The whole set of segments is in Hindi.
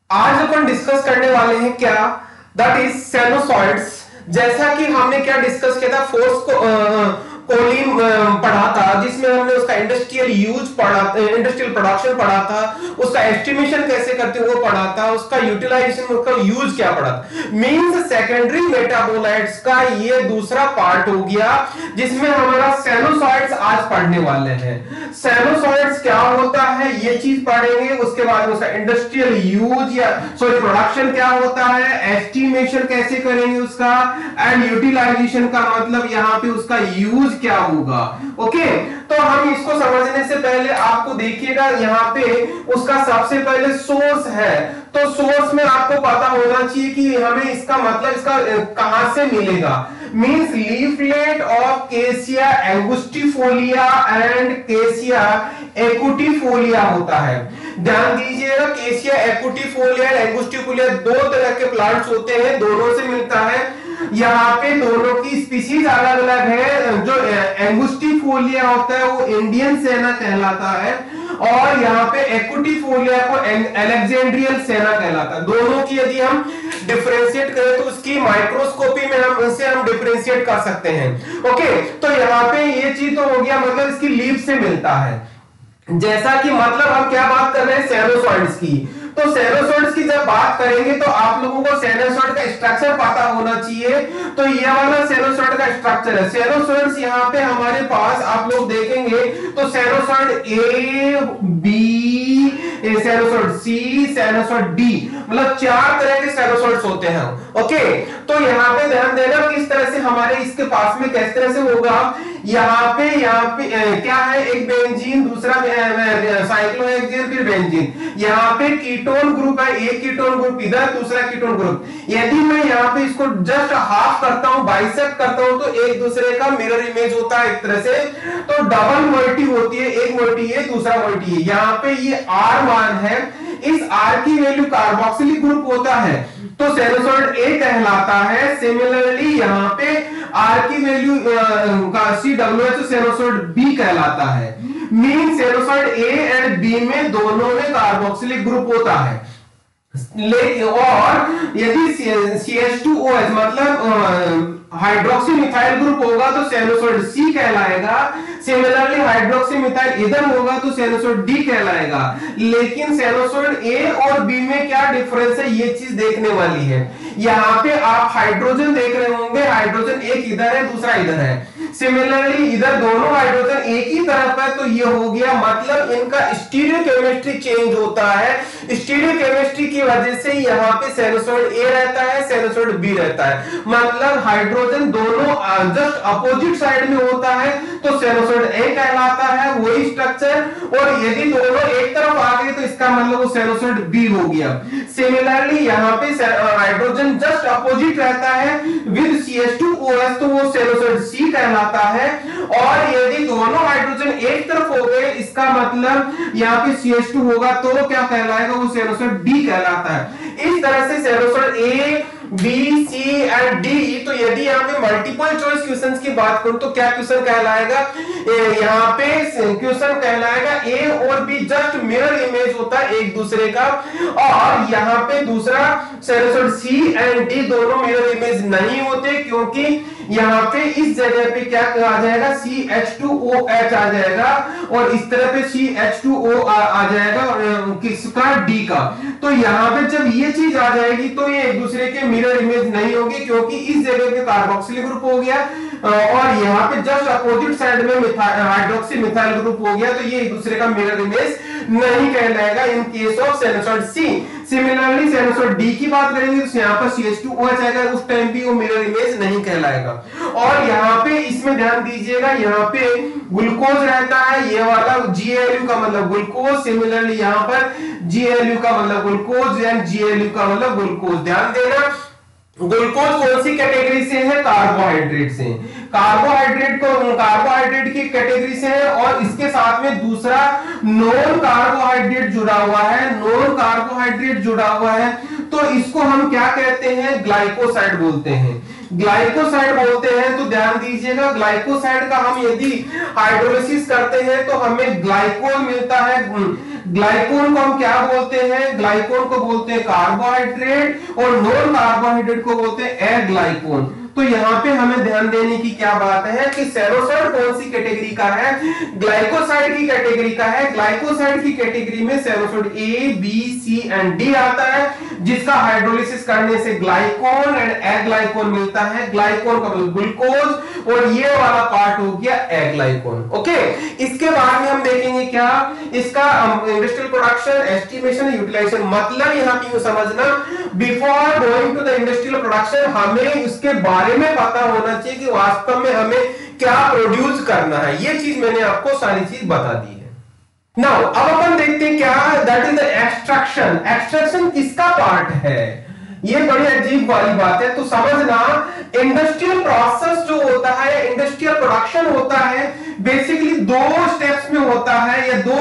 आज अपन डिस्कस करने वाले हैं क्या, दैट इज सेनोसॉइड्स। जैसा कि हमने क्या डिस्कस किया था, फोर्स को कोलिन पढ़ा था, जिसमें हमने उसका इंडस्ट्रियल यूज पढ़ा, इंडस्ट्रियल प्रोडक्शन पढ़ा था, उसका एस्टिमेशन कैसे करते हैं वो पढ़ा था, उसका यूटिलाइजेशन, उसका यूज क्या पढ़ा था। मींस सेकेंडरी मेटाबोलाइट्स का ये दूसरा पार्ट हो गया, जिसमें हमारा सेनोसॉइड्स आज पढ़ने वाले हैं। सेनोसॉइड्स क्या होता है ये चीज पढ़ेंगे, उसके बाद उसका इंडस्ट्रियल यूज या सॉरी प्रोडक्शन क्या होता है, एस्टिमेशन कैसे करेंगे उसका, एंड यूटिलाइजेशन का मतलब यहां पे उसका यूज क्या होगा। ओके, तो हम इसको समझने से पहले आपको देखिएगा यहां पे उसका सबसे पहले सोर्स है। तो सोर्स में आपको पता होना चाहिए कि हमें इसका मतलब इसका कहां से मिलेगा। मींस लीफलेट ऑफ केसिया एंगुस्टिफोलिया एंड केसिया एकुटिफोलिया होता है। ध्यान दीजिएगा, केसिया एकुटिफोलिया एंगुस्टिफोलिया दो तरह के प्लांट्स होते हैं, दोनों से मिलता है। यहाँ पे दोनों की स्पीसीज अलग अलग है। जो एंगुस्टिफोलिया होता है वो इंडियन सेना कहलाता है, और यहाँ पे एकुटिफोलिया को अलेक्जेंड्रियन सेना कहलाता है। दोनों की यदि हम डिफरेंशिएट करें तो उसकी माइक्रोस्कोपी में हम डिफरेंशिएट कर सकते हैं। ओके, तो यहाँ पे ये चीज तो हो गया, मतलब इसकी लीफ से मिलता है। जैसा कि मतलब हम क्या बात कर रहे हैं, सेनोसॉइड्स की। तो सेनोसॉइड्स की जब बात करेंगे तो आप लोगों को सेनोसॉइड का स्ट्रक्चर पता होना चाहिए। तो ये वाला सेनोसॉइड का स्ट्रक्चर है। सेनोसॉइड्स यहाँ पे हमारे पास आप लोग देखेंगे तो सेनोसॉइड ए, बी, सेनोसॉइड सी, सेनोसॉइड डी, मतलब चार तरह के सेनोसॉइड्स होते हैं। ओके, तो यहाँ पे ध्यान देना किस तरह से हमारे इसके पास में किस तरह से होगा। यहाँ पे क्या है, एक बेंजीन, दूसरा साइक्लोहेक्सेन, फिर बेंजीन। यहाँ पे कीटोन ग्रुप है, एक कीटोन ग्रुप इधर, दूसरा कीटोन ग्रुप। यदि मैं यहाँ पे इसको जस्ट हाफ करता हूँ, बाइसेक्ट करता हूँ, तो एक दूसरे का मिरर इमेज होता है एक तरह से। तो डबल मोइटी होती है, एक मोइटी है, दूसरा मोइटी है। यहाँ पे ये आर मान है, इस आर की वैल्यू कार्बोक्सिलिक ग्रुप होता है तो सेनोसॉइड ए कहलाता है। सिमिलरली यहाँ पे आर की वैल्यू का COH सेनोसॉइड बी कहलाता है। मीन सेनोसॉइड ए एंड बी में दोनों में कार्बोक्सिलिक ग्रुप होता है। और यदि CH2OH मतलब हाइड्रोक्सी मिथाइल ग्रुप होगा तो सेनोसॉइड सी कहलाएगा। सिमिलरली हाइड्रोक्सी मिथाइल इधर होगा तो सेनोसॉइड डी कहलाएगा। लेकिन सेनोसॉइड ए और बी में क्या डिफरेंस है ये चीज देखने वाली है। यहाँ पे आप हाइड्रोजन देख रहे होंगे, हाइड्रोजन एक इधर है, दूसरा इधर है। सिमिलरली इधर दोनों हाइड्रोजन एक ही तरफ है, तो ये हो गया मतलब इनका स्टीरियोकेमिस्ट्री चेंज होता है। स्टीरियोकेमिस्ट्री की वजह से यहाँ पे सेनोसॉइड ए रहता है, सेनोसॉइड बी रहता है। मतलब हाइड्रोजन दोनों जस्ट अपोजिट साइड में होता है तो सेनोसॉइड ए कहलाता है, वही स्ट्रक्चर। और यदि दोनों एक तरफ आ गए तो इसका मतलब वो सेनोसॉइड बी हो गया। सिमिलरली यहाँ पे हाइड्रोजन जस्ट अपोजिट रहता है विद CH2OH तो वो सेनोसॉइड सी कहलाता है। और यदि दोनों हाइड्रोजन एक तरफ हो गए इसका मतलब यहाँ पे CH2 होगा तो क्या कहलाएगा, वो सेनोसॉइड डी कहलाता है। इस तरह से सेनोसॉइड ए, बी, सी एंड डी। तो यदि यहाँ पे मल्टीपल चॉइस क्वेश्चंस की बात करूं तो क्या क्वेश्चन कहलाएगा, यहाँ पे क्वेश्चन कहलाएगा ए और बी जस्ट मिरर इमेज होता है एक दूसरे का। और यहाँ पे दूसरा सेनोसॉइड सी एंड डी दोनों मिरर इमेज नहीं होते, क्योंकि यहाँ पे इस जगह पे क्या आ जाएगा, CH2OH आ जाएगा, और इस तरह पे CH2O आ जाएगा किसका, डी का। तो यहाँ पे जब ये चीज आ जाएगी तो ये एक दूसरे के मिरर इमेज नहीं होगी, क्योंकि इस जगह पे कार्बोक्सिलिक ग्रुप हो गया और यहाँ पे जस्ट अपोजिट साइड में हाइड्रोक्सी मिथाइल ग्रुप हो गया, तो ये एक दूसरे का मिरर इमेज नहीं कहलाएगा in case of sennoside C. Similarly sennoside D की बात करेंगे तो यहाँ पर CH2OH आएगा, उस टाइम भी वो मिरर इमेज नहीं कहलाएगा। और यहाँ पे इसमें ध्यान दीजिएगा, यहाँ पे ग्लूकोज रहता है, ये वाला GLU का मतलब ग्लूकोज। सिमिलरली यहाँ पर GLU का मतलब ग्लूकोज एंड GLU का मतलब ग्लूकोज। ध्यान देना, ग्लूकोज कौन सी कैटेगरी से है, कार्बोहाइड्रेट से। कार्बोहाइड्रेट की कैटेगरी से है, और इसके साथ में दूसरा नॉन कार्बोहाइड्रेट जुड़ा हुआ है। नॉन कार्बोहाइड्रेट जुड़ा हुआ है तो इसको हम क्या कहते हैं, ग्लाइकोसाइड बोलते हैं। ग्लाइकोसाइड बोलते हैं। तो ध्यान दीजिएगा, ग्लाइकोसाइड का हम यदि हाइड्रोलिसिस करते हैं तो हमें ग्लाइकोल मिलता है। ग्लाइकोल को हम क्या बोलते हैं? ग्लाइकोल को बोलते हैं कार्बोहाइड्रेट, और नॉन कार्बोहाइड्रेट को बोलते हैं एग्लाइकोल। तो यहाँ पे हमें ध्यान देने की क्या बात है कि सेरोसाइड कौन सी कैटेगरी का है? ग्लाइकोसाइड की कैटेगरी का है। ग्लाइकोसाइड की कैटेगरी में सेरोसाइड ए, बी, सी एंड डी आता है, जिसका हाइड्रोलिसिस करने से ग्लाइकोल एंड एग्लाइकोल मिलता है। ग्लाइकोल का मतलब ग्लूकोज, और ये वाला पार्ट हो गया एग्लाइकोल। ओके, इसके बाद में हम देखेंगे क्या इसका इंडस्ट्रियल प्रोडक्शन, एस्टिमेशन, यूटिलाइजेशन। मतलब यहाँ पे समझना, before going to the industrial production हमें उसके बारे में पता होना चाहिए कि वास्तव में हमें क्या प्रोड्यूस करना है। ये चीज मैंने आपको सारी चीज बता दी है। नाउ अब अपन देखते हैं क्या that is the extraction. Extraction किसका पार्ट है? ये बड़ी अजीब वाली बात है। तो समझना, इंडस्ट्रियल प्रोसेस जो होता है, इंडस्ट्रियल प्रोडक्शन होता है, बेसिकली दो स्टेप्स में होता है, या दो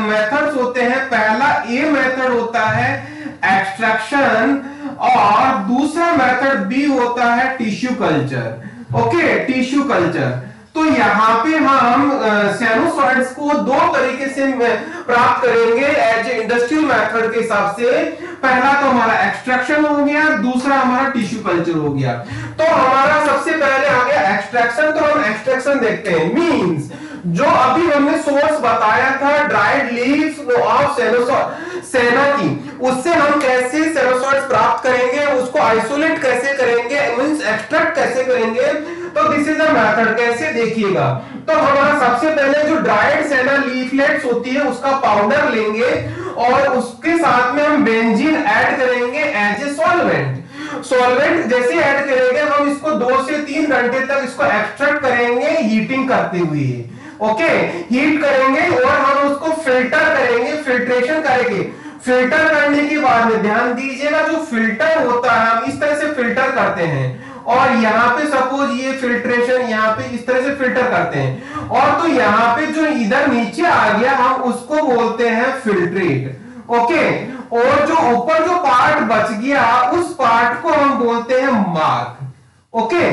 मेथड्स होते हैं। पहला ए मेथड होता है एक्सट्रैक्शन, और दूसरा मेथड बी होता है tissue culture. Okay, tissue culture. तो यहां पे हम साइनोसॉइड्स को दो तरीके से प्राप्त करेंगे एज ए इंडस्ट्रियल मेथड के हिसाब से। पहला तो हमारा एक्सट्रैक्शन हो गया, दूसरा हमारा टिश्यू कल्चर हो गया। तो हमारा सबसे पहले आ गया एक्सट्रैक्शन। तो हम एक्सट्रैक्शन देखते हैं। मींस जो अभी हमने सोर्स बताया था ड्राइड लीव्स ऑफ सेना की, उससे हम कैसे सेनोसॉइड्स प्राप्त करेंगे, उसको आइसोलेट कैसे करेंगे, मींस एक्सट्रैक्ट कैसे करेंगे। तो दिस इज द मेथड। कैसे देखिएगा, तो हमारा सबसे पहले जो ड्राइड सेना लीफलेट्स होती है उसका पाउडर लेंगे, और उसके साथ में हम बेंजीन ऐड करेंगे एज ए सॉल्वेंट। सॉल्वेंट जैसे ऐड करेंगे हम इसको 2 से 3 घंटे तक इसको एक्सट्रैक्ट करेंगे हीटिंग करते हुए। ओके, हीट करेंगे और हम उसको फिल्टर करेंगे, फिल्ट्रेशन करेंगे। फिल्टर करने के बाद में ध्यान दीजिएगा, जो फिल्टर होता है हम इस तरह से फिल्टर करते हैं, और यहाँ पे सपोज ये फिल्ट्रेशन यहाँ पे इस तरह से फिल्टर करते हैं, और तो यहाँ पे जो इधर नीचे आ गया हम उसको बोलते हैं फिल्ट्रेट। ओके, और जो ऊपर जो पार्ट बच गया उस पार्ट को हम बोलते हैं मार्क। ओके,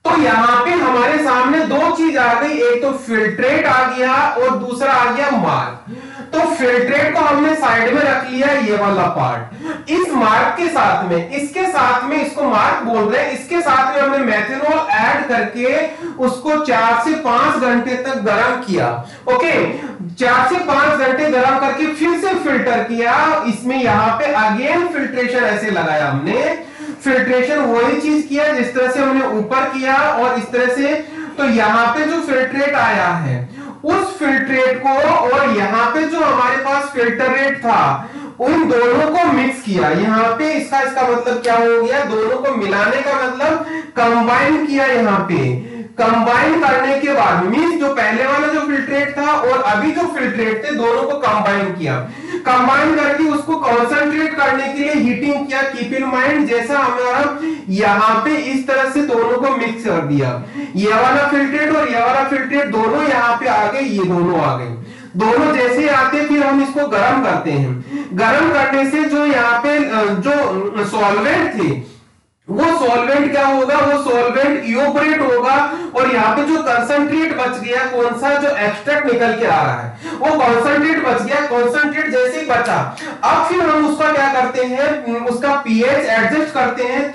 तो यहां पे हमारे सामने दो चीज आ गई, एक तो फिल्ट्रेट आ गया और दूसरा आ गया मार्क। तो फिल्ट्रेट को हमने साइड में रख लिया, ये वाला पार्ट। इस मार्क के साथ में, इसके साथ में, इसको मार्क बोल रहे हैं, इसके साथ में हमने मेथनॉल ऐड करके उसको 4 से 5 घंटे तक गर्म किया। ओके, 4 से 5 घंटे गर्म करके फिर से फिल्टर किया। इसमें यहां पे अगेन फिल्ट्रेशन ऐसे लगाया हमने। फिल्ट्रेशन वही चीज किया जिस तरह से हमने ऊपर किया, और इस तरह से। तो यहाँ पे जो फिल्ट्रेट आया है उस फिल्ट्रेट को, और यहाँ पे जो हमारे पास फिल्टर रेट था, उन दोनों को मिक्स किया। यहाँ पे इसका मतलब क्या हो गया, दोनों को मिलाने का मतलब कंबाइन किया। यहाँ पे कंबाइन करने के बाद मींस जो पहले वाला जो फिल्ट्रेट था और अभी जो फिल्ट्रेट थे, दोनों को कंबाइन किया। कंबाइन करके उसको कंसंट्रेट करने के लिए हीटिंग किया। कीप इन माइंड, जैसा हमारा यहाँ पे इस तरह से दोनों को मिक्स कर दिया। ये वाला फिल्ट्रेट और ये वाला फिल्ट्रेट दोनों यहाँ पे आ गए, ये दोनों आ गए। दोनों जैसे आते फिर हम इसको गर्म करते हैं। गर्म करने से जो यहाँ पे जो सॉल्वेंट थे, वो सॉल्वेंट क्या होगा, वो सॉल्वेंट इवोपोरेट होगा, और यहाँ पे जो कंसंट्रेट बच गया, कौन सा जो एक्सट्रैक्ट निकल के आ रहा है, वो कंसंट्रेट बच गया। कंसंट्रेट जैसे बचा, अब फिर हम उसका क्या करते हैं, उसका पीएच एडजस्ट करते हैं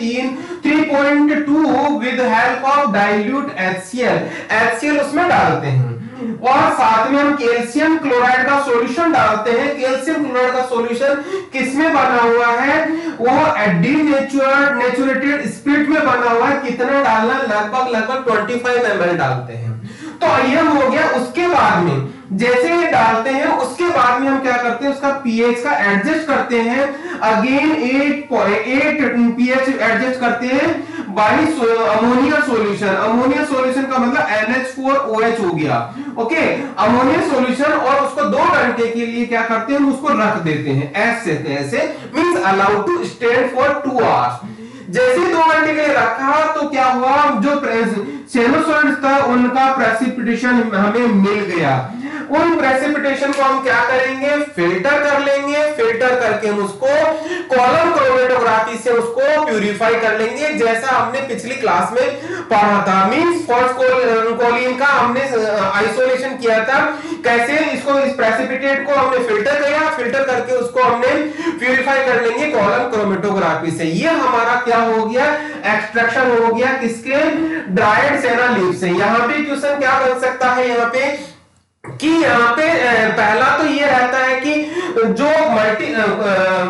3.2 with help of dilute HCl। HCl उसमें डालते हैं, और साथ में हम कैल्शियम क्लोराइड का सॉल्यूशन डालते हैं। कैल्शियम क्लोराइड का सॉल्यूशन किसमें बना हुआ है, वो डीनेचुरेटेड स्पिरिट में बना हुआ है। कितना डालना, लगभग 25 ml डालते हैं। तो ये हो गया। उसके बाद में जैसे ये डालते हैं, उसके बाद में हम क्या करते हैं, उसका पीएच का एडजस्ट करते हैं। अगेन 8 पीएच एडजस्ट करते हैं bye ammonia solution. Ammonia solution का मतलब NH4OH हो गया। ओके, अमोनिया सॉल्यूशन, और उसको 2 घंटे के लिए क्या करते हैं, हम उसको रख देते हैं ऐसे means allowed to stand for 2 hours. जैसे 2 घंटे के लिए रखा तो क्या हुआ, जो साइनोसॉइड्स था उनका प्रेसिपिटेशन हमें मिल गया। उन प्रेसिपिटेशन को हम क्या करेंगे, फिल्टर कर लेंगे, फिल्टर करके हम उसको कॉलम क्रोमेटोग्राफी से उसको प्यूरिफाई कर लेंगे, जैसा हमने पिछली क्लास में पढ़ा था। मींस फॉस्फोकोलिन का हमने आइसोलेशन किया था, कैसे इसको, इस प्रेसिपिटेट को हमने फिल्टर किया, फिल्टर करके उसको हमने प्यूरिफाई कर लेंगे कॉलम क्रोमेटोग्राफी से। ये हमारा क्या हो गया, एक्सट्रैक्शन हो गया किसके, ड्राइड सेना लीफ से। यहां पे क्वेश्चन क्या बन सकता है यहाँ पे कि यहाँ पे पहला तो ये रहता है कि जो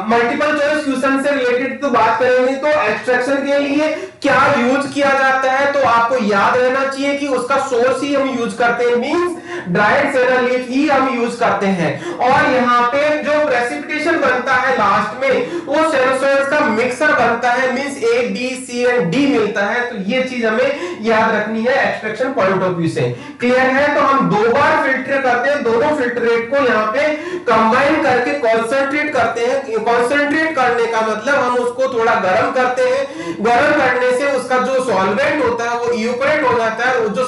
मल्टीपल चॉइस क्वेश्चन से रिलेटेड तो बात करेंगे, तो एक्सट्रैक्शन के लिए क्या यूज किया जाता है, तो आपको याद रहना चाहिए कि उसका सोर्स ही हम यूज करते हैं, मींस ड्राइड सेना लीफ ही हम यूज करते हैं। और यहाँ पे जो प्रेसिपिटेशन बनता है लास्ट में वो सेनोसॉइड्स का मिक्सर बनता है, means A B C and D मिलता है। तो ये चीज हमें याद रखनी है एक्सट्रैक्शन पॉइंट ऑफ व्यू से। क्लियर है? तो हम दो बार फिल्टर करते हैं, दोनों फिल्ट्रेट को यहाँ पे कंबाइन करके कॉन्सेंट्रेट करते हैं। कॉन्सेंट्रेट करने का मतलब हम उसको थोड़ा गर्म करते हैं, गर्म करने से उसका जो सॉल्वेंट होता है वो इवेपोरेट हो जाता है, जो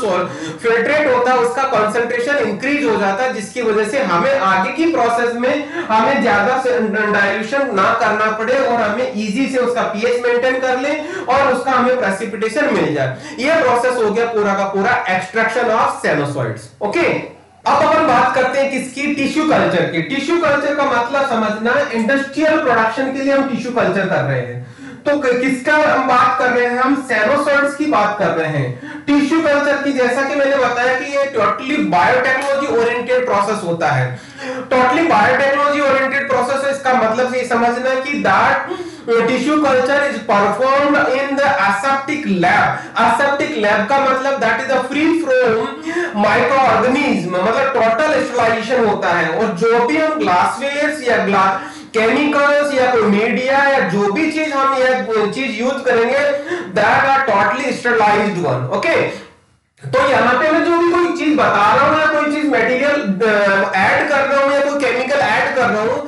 फिल्ट्रेट होता है उसका कंसंट्रेशन इंक्रीज हो जाता है, जिसकी वजह से हमें आगे की प्रोसेस में हमें ज्यादा डाइल्यूशन ना करना पड़े और हमें इजी से उसका पीएच मेंटेन कर ले और उसका हमें प्रेसिपिटेशन मिल जाए। ये प्रोसेस हो गया पूरा का पूरा एक्सट्रैक्शन ऑफ सेनोसॉइड्स। ओके, अब अपन बात करते हैं किसकी, टिश्यू कल्चर की। टिश्यू कल्चर का मतलब समझना, इंडस्ट्रियल प्रोडक्शन के लिए हम टिश्यू कल्चर कर रहे हैं। तो किसका हम बात कर रहे हैं, हम सेनोसॉइड्स की बात कर रहे हैं। टिश्यू कल्चर की, जैसा कि मैंने बताया कि ये टोटली बायोटेक्नोलॉजी ओरिएंटेड प्रोसेस होता है। टोटली बायोटेक्नोलॉजी ओरिएंटेड प्रोसेस, इसका मतलब ये समझना कि that tissue culture is performed in the aseptic lab. Aseptic lab का मतलब that is a free from micro organism, मतलब टोटल स्टरलाइजेशन होता है। और जो भी हम ग्लासवेयर्स या ग्लास केमिकल्स या कोई मीडिया या जो भी चीज हम ये चीज यूज करेंगे, that are totally sterilized one. Okay, तो यहाँ पे मैं जो भी कोई चीज बता रहा हूं या कोई चीज मटेरियल ऐड कर रहा हूं या कोई केमिकल ऐड कर रहा हूं,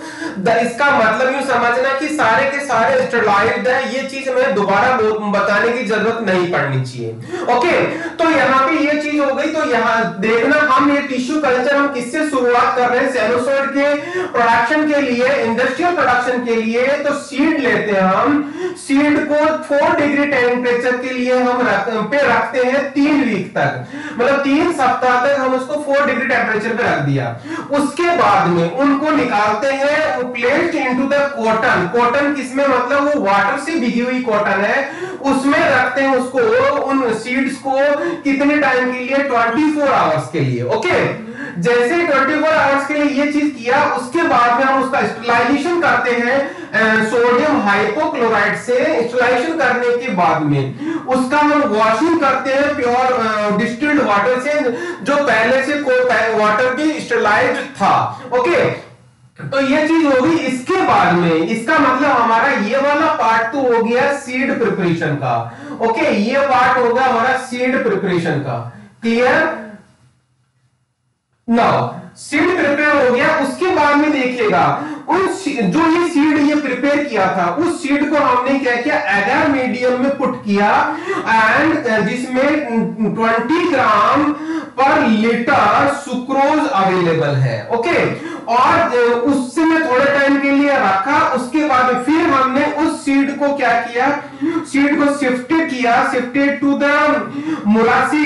इसका मतलब यूं समझना कि सारे के सारे स्टरलाइज्ड है। ये चीज हमें दोबारा बताने की जरूरत नहीं पड़नी चाहिए। ओके, तो यहाँ पे ये चीज हो गई। तो यहाँ देखना, हम ये टिश्यू कल्चर हम किससे शुरुआत कर रहे हैं, सेनोसॉइड के प्रोडक्शन के लिए, इंडस्ट्रियल प्रोडक्शन के लिए। तो सीड लेते हैं हम, सीड को 4 डिग्री टेम्परेचर के लिए हम रखते हैं 3 वीक तक, मतलब 3 सप्ताह तक हम उसको 4 डिग्री टेम्परेचर पे रख दिया। उसके बाद में उनको निकालते हैं, placed into the cotton. Cotton किसमें, मतलब वो वाटर से भीगी हुई कॉटन है, उसमें रखते हैं उसको, उन सीड्स को कितने टाइम के लिए, 24 आवर्स के लिए। ओके, जैसे 24 आवर्स के लिए ये चीज किया, उसके बाद में हम उसका स्टरलाइजेशन करते हैं सोडियम हाइपोक्लोराइड से। स्टरलाइजेशन करने के बाद में उसका हम वॉशिंग करते हैं प्योर डिस्टिल्ड वाटर से, जो पहले से कोई वाटर भी स्टरलाइज्ड था। ओके, तो ये चीज होगी। इसके बाद में इसका मतलब हमारा ये वाला पार्ट तो हो गया सीड प्रिपरेशन का। ओके, ये पार्ट होगा हमारा सीड प्रिपरेशन का। क्लियर? नाउ सीड प्रिपेयर हो गया। उसके बाद में देखिएगा, उस जो ये सीड ये प्रिपेयर किया था, उस सीड को हमने क्या किया, एगर मीडियम में पुट किया, एंड जिसमें 20 ग्राम पर लीटर सुक्रोज अवेलेबल है। ओके, और उससे मैं थोड़े टाइम के लिए रखा। उसके बाद फिर हमने उस सीड को क्या किया, सीड को shifted to the Murashige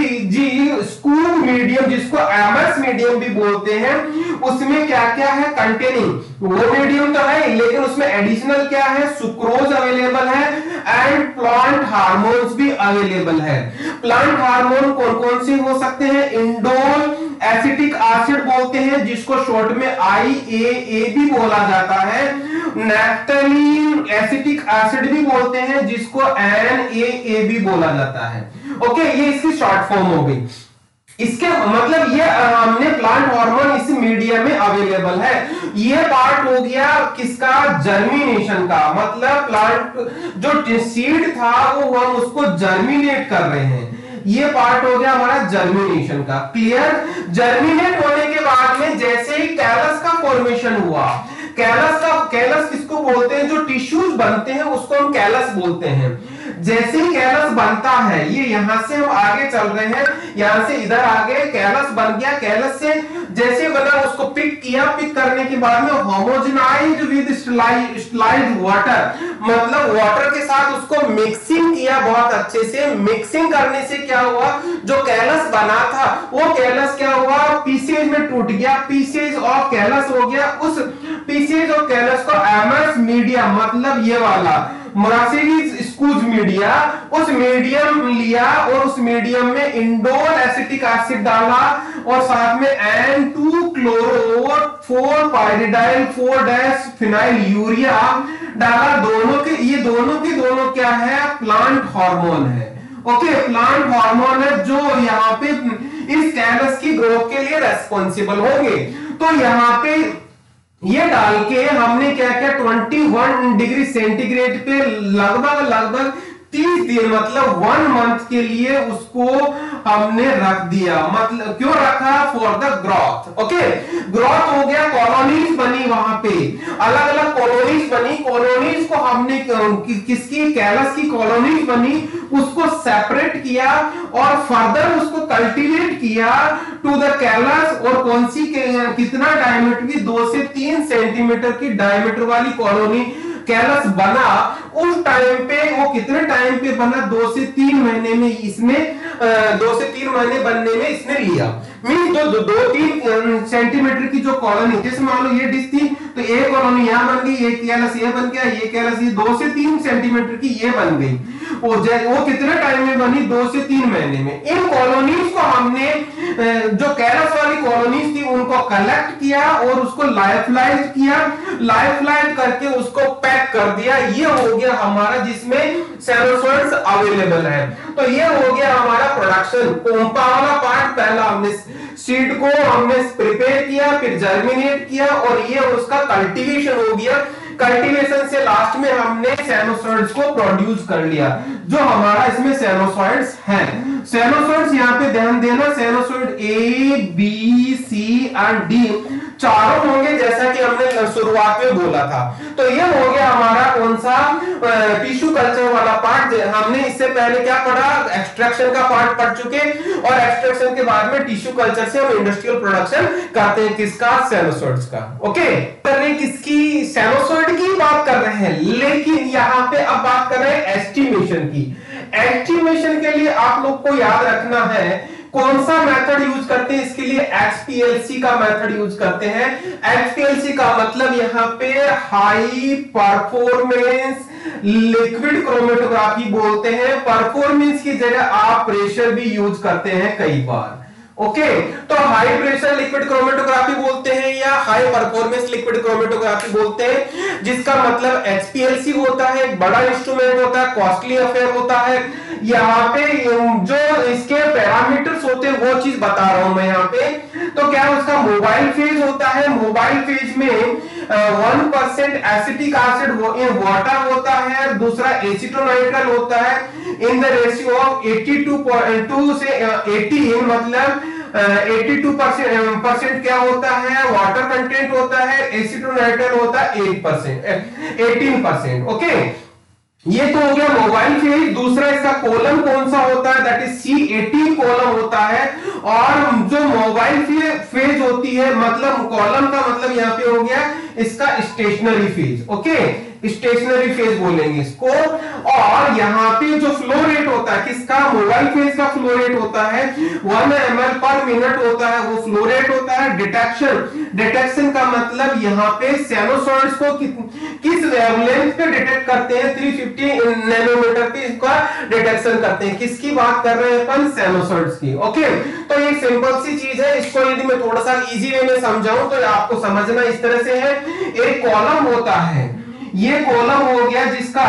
Skoog medium, जिसको एमएस मीडियम भी बोलते हैं। उसमें क्या क्या है, कंटेनिंग वो मीडियम तो है, लेकिन उसमें एडिशनल क्या है, सुक्रोज अवेलेबल है एंड प्लांट हार्मोन्स भी अवेलेबल है। प्लांट हार्मोन कौन कौन से हो सकते हैं, इंडोल एसिटिक एसिड बोलते हैं, जिसको शॉर्ट में IAA भी बोला जाता है। नैफ्थलीन एसिटिक एसिड भी बोलते हैं, जिसको NAA भी बोला जाता है। ओके, ये इसकी शॉर्ट फॉर्म हो गई। इसके मतलब ये हमने प्लांट हार्मोन इस मीडिया में अवेलेबल है। ये पार्ट हो गया किसका, जर्मिनेशन का, मतलब प्लांट जो सीड था वो हम उसको जर्मिनेट कर रहे हैं। ये पार्ट हो गया हमारा जर्मिनेशन का। क्लियर? जर्मिनेट होने के बाद में जैसे ही कैलस का फॉर्मेशन हुआ, कैलस किसको बोलते हैं, जो टिश्यूज बनते हैं उसको हम कैलस बोलते हैं। जैसे ही कैलस बनता है, ये यहां से हम आगे चल रहे हैं, यहां से इधर आगे कैलस बन गया, कैलस से जैसे बना उसको पिक किया, पिक करने के बाद में होमोजेनाइज्ड विद स्टलाइज्ड वाटर, मतलब वाटर के साथ उसको मिक्सिंग किया बहुत अच्छे से। मिक्सिंग करने से क्या हुआ, जो कैलस बना था वो कैलस क्या हुआ, पीसेज में टूट गया, पीसेज ऑफ कैलस हो गया। उस पीसेज ऑफ कैलस को एमएस मीडिया, मतलब ये वाला मोरासेरी स्कूज मीडिया, उस मीडियम लिया और उस मीडियम में इंडोल एसिटिक एसिड डाला और साथ में N2 क्लोरो 4 पाइरिडाइल 4 फिनाइल यूरिया डाला। दोनों के ये दोनों क्या है, प्लांट हार्मोन है। ओके, प्लांट हार्मोन है जो यहाँ पे इस कैलस की ग्रोथ के लिए रेस्पॉन्सिबल होंगे। तो यहाँ पे ये डाल के हमने क्या किया, 21 डिग्री सेंटीग्रेड पे लगभग 30 दिन, मतलब 1 मंथ के लिए उसको हमने रख दिया। मतलब क्यों रखा, for the growth. Okay, growth हो गया, कॉलोनीज बनी, वहां पे अलग अलग कॉलोनीज बनी। कॉलोनीज को हमने किसकी, कैलस की कॉलोनीज बनी, उसको सेपरेट किया और फर्दर उसको कल्टीवेट किया टू द कैलस। और कौन सी कितना डायमीटर की, 2 से 3 सेंटीमीटर की डायमीटर वाली कॉलोनी कैलस बना। उस टाइम पे वो कितने टाइम पे बना, 2 से 3 महीने में इसने 2 से 3 महीने बनने में इसने लिया। मीन जो 2-3 सेंटीमीटर की जो कॉलोनी, जैसे मान लो ये डिश थी तो एक कॉलोनी यहां बन गई, एक कैलस ये बन गया, ये कैलस ये 2 से 3 सेंटीमीटर की ये बन गई। वो कितने टाइम में बनी, 2 से 3 महीने में। इन कॉलोनीज को हमने जो कैलस वाली कॉलोनीज थी उनको कलेक्ट किया और उसको लाइफलाइज किया, लाइफलाइज करके उसको पैक कर दिया। ये हो गया हमारा जिसमें सेनोसोइड्स अवेलेबल है। तो ये हो गया हमारा प्रोडक्शन। पोंपा वाला पार्ट, पहला हमने सीड को हमने प्रिपेयर किया, फिर जर्मिनेट किया और ये उसका कल्टीवेशन हो गया। कल्टीवेशन से लास्ट में हमने सेनोसोइड्स को प्रोड्यूस कर लिया, जो हमारा इसमें सेनोसोइड्स हैं। सेनोसोइड्स यहाँ पे ध्यान देना, सेनोसोइड A, B, C और D चारों होंगे, जैसा कि हमने शुरुआत में बोला था। तो ये हो गया हमारा कौन सा, टिश्यू कल्चर वाला पार्ट। हमने इससे पहले क्या पढ़ा, एक्सट्रैक्शन का पार्ट पढ़ चुके, और एक्सट्रैक्शन के बाद में टिश्यू कल्चर से हम इंडस्ट्रियल प्रोडक्शन करते हैं, किसका, सेनोसोइड्स का। ओके, कर रहे हैं किसकी, सेनोसोइड की बात कर रहे हैं, लेकिन यहां पे अब बात कर रहे हैं एस्टिमेशन की। एस्टिमेशन के लिए आप लोग को याद रखना है कौन सा मेथड यूज करते हैं, इसके लिए HPLC का मेथड यूज करते हैं। HPLC का मतलब यहां पे हाई परफॉर्मेंस लिक्विड क्रोमेटोग्राफी बोलते हैं। परफॉर्मेंस की जगह आप प्रेशर भी यूज करते हैं कई बार। ओके, तो हाई प्रेशर लिक्विड क्रोमेटोग्राफी बोलते हैं या हाई परफॉर्मेंस लिक्विड क्रोमेटोग्राफी बोलते हैं, जिसका मतलब HPLC होता है। एक बड़ा इंस्ट्रूमेंट होता है, कॉस्टली अफेयर होता है। यहाँ पे जो इसके पैरामीटर्स होते हैं वो चीज बता रहा हूं मैं यहाँ पे। तो क्या उसका मोबाइल फेज होता है, मोबाइल फेज में 1% एसिटिक एसिड इन वाटर होता है, दूसरा एसिटोनाइट्राइल होता है इन द रेशियो ऑफ 82 से 80, मतलब 82% क्या होता है, वाटर कंटेंट होता है, एसिटोनाइट्राइल होता है 18%। ओके, ये तो हो गया मोबाइल फेज। दूसरा इसका कॉलम कौन सा होता है, दैट इज C18 कॉलम होता है। और जो मोबाइल फेज होती है, मतलब कॉलम का मतलब यहाँ पे हो गया इसका stationary phase. Okay, stationary phase बोलेंगे इसको। और यहाँ पे जो फ्लो रेट होता है किसका, मोबाइल फेज का फ्लो रेट होता है 1 ml पर मिनट होता है, वो फ्लो रेट होता है। डिटेक्शन का मतलब यहाँ पे सेनोसोइड्स को किस वेवलेंथ पे डिटेक्ट करते हैं, 350 नैनोमीटर पे इसका डिटेक्शन करते हैं। किसकी बात कर रहे हैं अपन, सेनोसोइड्स की। ओके, तो ये सिंपल सी चीज है। इसको यदि मैं थोड़ा सा इजी वे में समझाऊं तो आपको समझना इस तरह से है। एक कॉलम होता है, ये कॉलम हो गया जिसका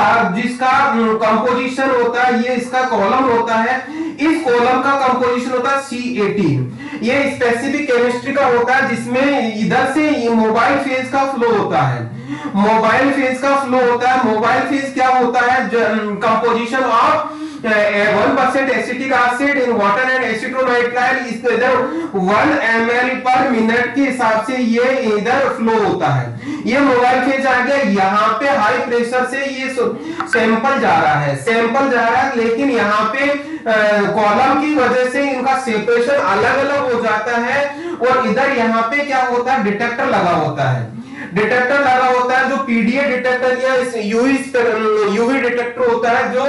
कंपोजिशन होता है, ये इसका कॉलम होता है। इस कॉलम का कंपोजिशन होता है C18। ये स्पेसिफिक केमिस्ट्री का होता है, जिसमें इधर से ये मोबाइल फेज का फ्लो होता है। मोबाइल फेज का फ्लो होता है। मोबाइल फेज क्या होता है, composition of 1% acetic acid in water and acetonitrile इस इधर 1 ml पर मिनट के हिसाब से ये इधर फ्लो होता है। ये मोबाइल फेज आ गया, यहाँ पे हाई प्रेशर से ये सैंपल जा रहा है, सैंपल जा रहा है, लेकिन यहाँ पे कॉलम की वजह से इनका सेपरेशन अलग अलग हो जाता है। और इधर यहाँ पे क्या होता है, डिटेक्टर लगा होता है, डिटेक्टर लगा होता है जो पीडीए डिटेक्टर या यूवी डिटेक्टर होता है, जो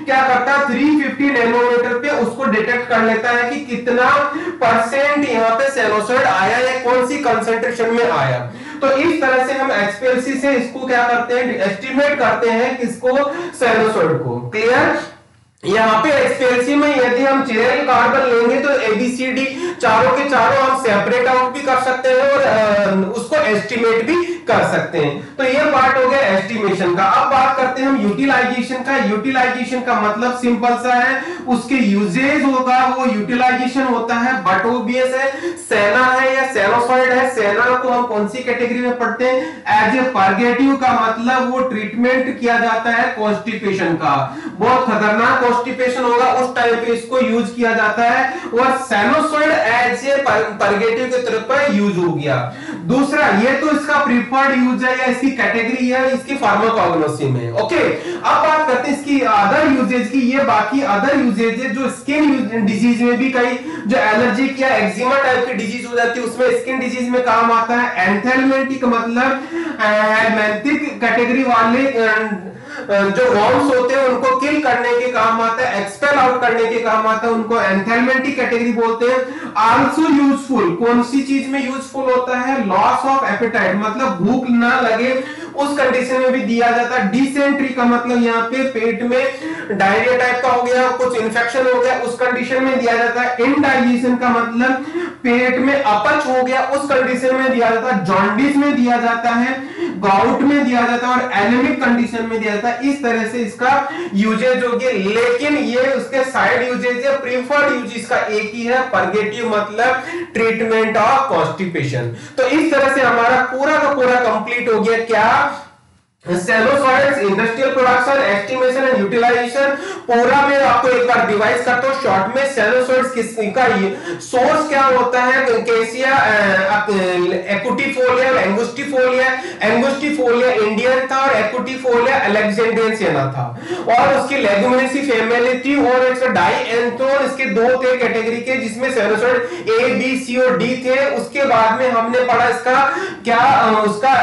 क्या करता है 350 नैनोमीटर पे उसको डिटेक्ट कर लेता है कि कितना परसेंट यहाँ पे साइनोसाइड आया या कौन सी कंसंट्रेशन में आया। तो इस तरह से हम एचपीएलसी से इसको क्या करते हैं, एस्टिमेट करते हैं किसको, साइनोसाइड को। क्लियर। यहाँ पे एचपीएलसी में यदि हम चेरल कार्बन लेंगे तो एबीसीडी चारों के चारों हम सेपरेट आउट भी कर सकते हैं और उसको एस्टिमेट भी कर सकते हैं। तो ये पार्ट हो गया एस्टिमेशन का। अब बात करते हैं हम यूटिलाइजेशन का। यूटिलाइजेशन का मतलब सिंपल सा है, उसके यूजेज होगा वो यूटिलाइजेशन होता है, बट ओबीएस है, सेना है या सेनोसाइड है। सेना को हम कौन सी कैटेगरी में पढ़ते हैं, एज ए पर्गेटिव का मतलब वो ट्रीटमेंट किया जाता है कॉन्स्टिपेशन का, बहुत खतरनाक कॉन्स्टिपेशन होगा उस टाइम पे इसको यूज किया जाता है। और साइनोसाइड एज ए पर्गेटिव के तरफ पर यूज हो गया। दूसरा, ये तो इसका प्रीफर्ड यूज है या इसकी कैटेगरी है इसकी फार्माकोग्नोसी में। ओके, अब बात करते हैं इसकी अदर यूजेज की। ये बाकी अदर यूजेज है जो स्किन डिजीज में भी, कई जो एलर्जिक या एक्जिमा टाइप की डिजीज हो जाती है उसमें स्किन डिजीज में काम आता है। एंथेलमेंटिक मतलब हेलमेंथिक कैटेगरी वाले जो वॉर्म्स होते हैं उनको किल करने के काम आता है, एक्सपेल आउट करने के काम आता है, उनको एंथेलमेंटिक कैटेगरी बोलते हैं। आल्सो यूजफुल, कौन सी चीज में यूजफुल होता है, लॉस ऑफ एपेटाइट मतलब भूख ना लगे उस कंडीशन में भी दिया जाता है। डिसेंट्री का मतलब यहाँ पे पेट में डायरिया टाइप का हो गया, कुछ इन्फेक्शन हो गया, उस कंडीशन में दिया जाता है। इंडाइजेशन का मतलब पेट में अपच हो गया, उस कंडीशन में दिया जाता है। जॉन्डिस में दिया जाता है, गाउट में दिया जाता है और एनीमिक कंडीशन में दिया जाता है। इस तरह से इसका यूजेज हो गया, लेकिन ये उसके साइड यूजेज है, प्रीफर्ड यूज इसका एक ही है, पर्गेटिव मतलब ट्रीटमेंट ऑफ कॉन्स्टिपेशन। तो इस तरह से हमारा पूरा का पूरा कंप्लीट हो गया क्या, sennosides, industrial production, estimation and utilisation. पूरा मैं आपको एक बार डिवाइस करता हूं शॉर्ट में। साइनोसाइड्स किसका सोर्स क्या होता है, कैसिया एकुटिफोलिया और एंगुस्टिफोलिया। एंगुस्टिफोलिया इंडियन था और एकुटिफोलिया अलेक्जेंड्रियन था, और उसकी लेगुमिनेसी फैमिली थी और इसका डाइएंथोन, इसके दो थे कैटेगरी के जिसमें साइनोसाइड ए बी सी और डी थे। उसके बाद में हमने पढ़ा इसका क्या, उसका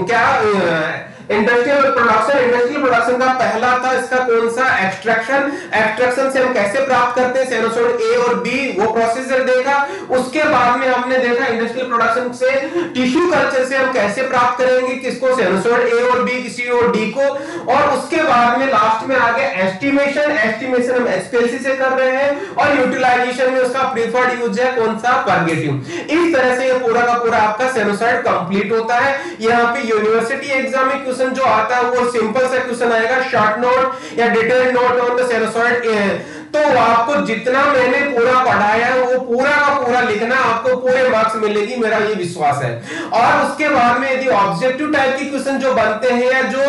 क्या इंडस्ट्रियल प्रोडक्शन। इंडस्ट्रियल प्रोडक्शन का पहला था इसका कौन सा, एक्सट्रैक्शन। एक्सट्रैक्शन से हम कैसे प्राप्त करते हैं साइनोसाइड ए और बी, वो प्रोसीजर देखा। उसके बाद में हमने देखा इंडस्ट्रियल प्रोडक्शन से टिश्यू कल्चर से हम कैसे प्राप्त करेंगे किसको, साइनोसाइड ए और बी, सी और डी को। और उसके बाद में लास्ट में आ गया एस्टिमेशन। एस्टिमेशन हम एचपीएलसी से कर रहे हैं और यूटिलाइजेशन में उसका प्रीफर्ड यूज है कौन सा, पर्गेटिव। इस तरह से ये पूरा का पूरा आपका साइनोसाइड कंप्लीट होता है। यहाँ पे यूनिवर्सिटी एग्जाम में क्वेश्चन जो आता है वो सिंपल सा क्वेश्चन आएगा, शॉर्ट नोट या detailed note on the sinusoid. तो आपको जितना मैंने पूरा पढ़ाया है वो पूरा का पूरा लिखना, आपको पूरे मार्क्स मिलेगी, मेरा ये विश्वास है। और उसके बाद में यदि ऑब्जेक्टिव टाइप के क्वेश्चन जो बनते हैं या जो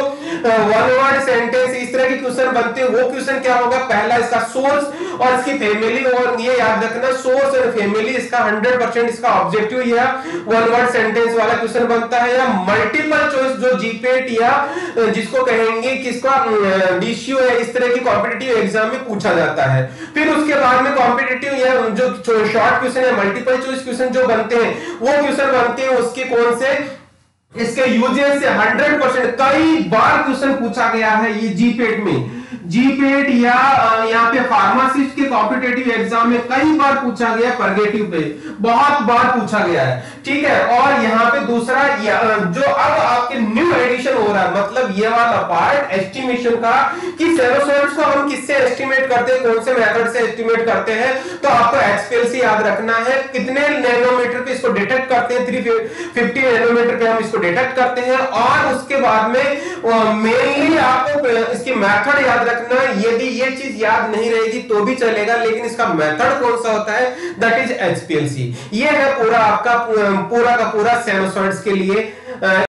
वन वर्ड सेंटेंस इस तरह के क्वेश्चन बनते हैं, वो क्वेश्चन क्या होगा, पहला इसका सोर्स और इसकी फैमिली। और ये याद रखना सोर्स और फैमिली इसका 100% इसका ऑब्जेक्टिव या वन वर्ड सेंटेंस वाला क्वेश्चन बनता है, या मल्टीपल चॉइस जो जीपेट या जिसको कहेंगे किसका डीसीओ है, इस तरह की कॉम्पिटिटिव एग्जाम में पूछा जाता है। फिर उसके बाद में कॉम्पिटिटिव या जो शॉर्ट क्वेश्चन या मल्टीपल चॉइस क्वेश्चन जो बनते हैं वो क्वेश्चन बनते हैं उसके कौन से, इसके यूजेस से 100% कई बार क्वेश्चन पूछा गया है ये जीपेट में। जीपेट या यहाँ पे फार्मासिस्ट के कॉम्पिटिटिव एग्जाम में कई बार पूछा गया, पर्गेटिव पे बहुत बार पूछा गया है, ठीक है। और यहाँ पे दूसरा जो अब आपके न्यू एडिशन हो रहा है, मतलब ये वाला पार्ट एस्टिमेशन का कि साइनोसाइड्स को हम किससे एस्टिमेट करते हैं, कौन से मेथड से एस्टिमेट करते हैं। तो आपको एचपीएलसी याद रखना है, कितने नैनोमीटर पे इसको डिटेक्ट करते हैं, 350 नैनोमीटर पे हम इसको डिटेक्ट करते हैं। और उसके बाद में मेनली आपको इसकी मेथड याद रखना, यदि ये चीज याद नहीं रहेगी तो भी चलेगा, लेकिन इसका मेथड कौन सा होता है, दैट इज एचपीएलसी। ये है पूरा आपका पूरा का पूरा साइनोसाइड्स के लिए